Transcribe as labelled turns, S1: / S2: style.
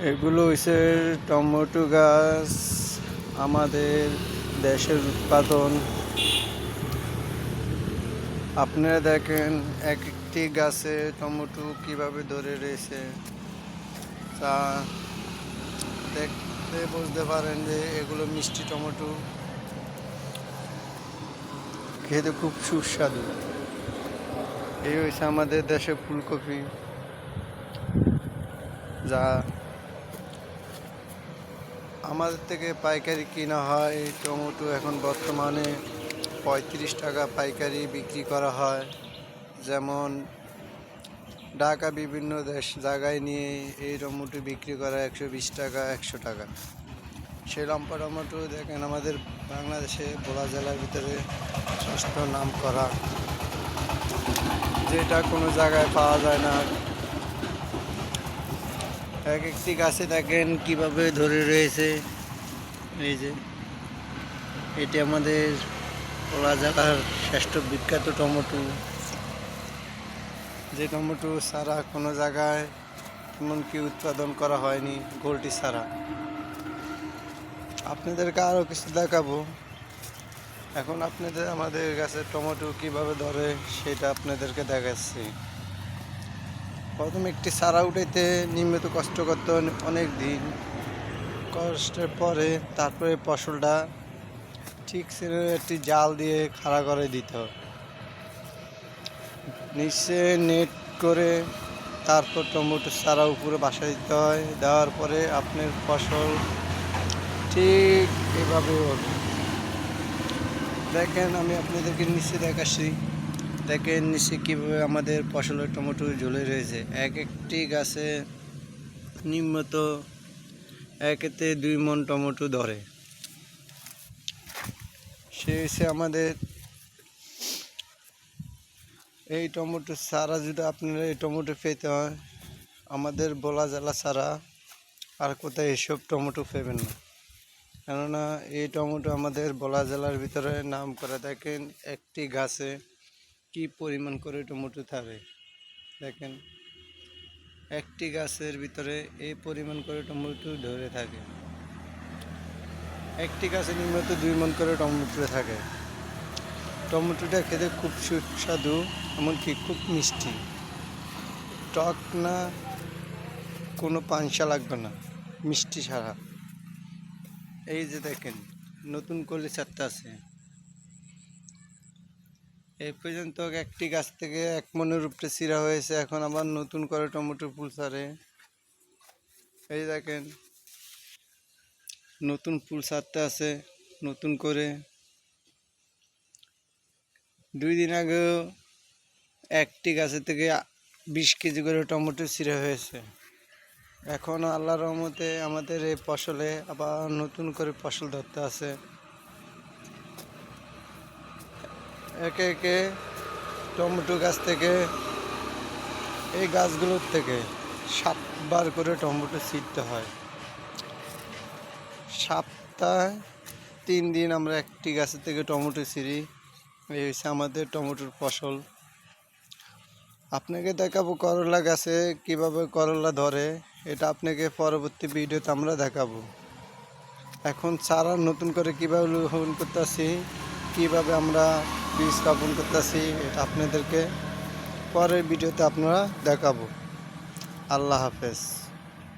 S1: এগুলো হইছে টমেটো গাছ। আমাদের দেশের উৎপাদন। আপনারা দেখেন এক একটি গাছে টমেটো কিভাবে ধরে রয়েছে, তা দেখতে বুঝতে পারেন যে এগুলো মিষ্টি টমেটো, খেতে খুব সুস্বাদু। এই হয়েছে আমাদের দেশে ফুলকপি, যা আমাদের থেকে পাইকারি কিনা হয়। টমেটো এখন বর্তমানে 35 টাকা পাইকারি বিক্রি করা হয়। যেমন ঢাকা বিভিন্ন জায়গায় নিয়ে এই টমেটো বিক্রি করা 120 টাকা, 100 টাকা। সেই লম্বা টমেটো দেখেন আমাদের বাংলাদেশে ভোলা জেলার ভিতরে শ্রেষ্ঠ নাম করা, যেটা কোনো জায়গায় পাওয়া যায় না। এক একটি গাছে দেখেন কিভাবে ধরে রয়েছে। এই যে এটি আমাদের ভোলা জেলার শ্রেষ্ঠ বিখ্যাত টমেটো, যে টমেটো ছাড়া কোনো জায়গায় এমনকি উৎপাদন করা হয়নি, গোলটি ছাড়া। আপনাদেরকে আরও কিছু দেখাবো। এখন আমাদের গাছের টমেটো কিভাবে ধরে সেটা আপনাদেরকে দেখাচ্ছি। প্রথমে একটি চারা উঠাইতে নিয়মিত কষ্ট করতে অনেক দিন, কষ্টের পরে তারপরে ফসলটা ঠিক একটি জাল দিয়ে খাড়া করে দিতে হয়, নিচে নেট করে তারপর টমেটো চারা উপরে বাসা দিতে হয়। দেওয়ার পরে আপনার ফসল ঠিক এভাবে ওঠে। দেখেন আমি আপনাদেরকে নিচে দেখাচ্ছি। দেখেন নিচে কীভাবে আমাদের ফসলের টমেটো ঝুলে রয়েছে। এক একটি গাছে নিম্নত 1 থেকে 2 মণ টমেটো ধরে। সে হচ্ছে আমাদের এই টমেটো চারা। যদি আপনারা এই টমেটো পেতে হয়, আমাদের ভোলা জেলা ছাড়া আর কোথায় এসব টমেটো পেবেন না। কেননা এই টমেটো আমাদের ভোলা জেলার ভিতরে নাম করা। দেখেন একটি গাছে কি পরিমাণ করে টমেটো থাকে। দেখেন একটি গাছের ভিতরে এই পরিমাণ করে টমেটো ধরে থাকে। একটি গাছে নিয়মিত 2 মণ করে টমেটো থাকে। টমেটোটা খেতে খুব সুস্বাদু, এমনকি খুব মিষ্টি, টক না, কোনো পানসা লাগবে না, মিষ্টি ছাড়া। এই যে দেখেন নতুন কলি চারটা আছে। এই পর্যন্ত একটি গাছ থেকে 1 মণের উপরে চিরা হয়েছে। এখন আবার নতুন করে টমেটো ফুল ছাড়ে। এই দেখেন নতুন ফুল ছাড়তে আছে নতুন করে। 2 দিন আগেও একটি গাছের থেকে 20 কেজি করে টমেটো চিরা হয়েছে। এখন আল্লাহর রহমতে আমাদের এই ফসলে আবার নতুন করে ফসল ধরতে আছে। একে একে টমেটো গাছ থেকে, এই গাছগুলোর থেকে 7 বার করে টমেটো ছিঁড়তে হয়। সপ্তাহে 3 দিন আমরা একটি গাছের থেকে টমেটো ছিঁড়ি। এই হচ্ছে আমাদের টমেটোর ফসল। আপনাকে দেখাবো করলা গাছে কিভাবে করলা ধরে, এটা আপনাকে পরবর্তী ভিডিওতে আমরা দেখাবো। এখন চারা নতুন করে কিভাবে রোপণ করতেছি, কিভাবে আমরা বীজ স্থাপন করতেছি, এটা আপনাদেরকে পরের ভিডিওতে আপনারা দেখাবো। আল্লাহ হাফেজ।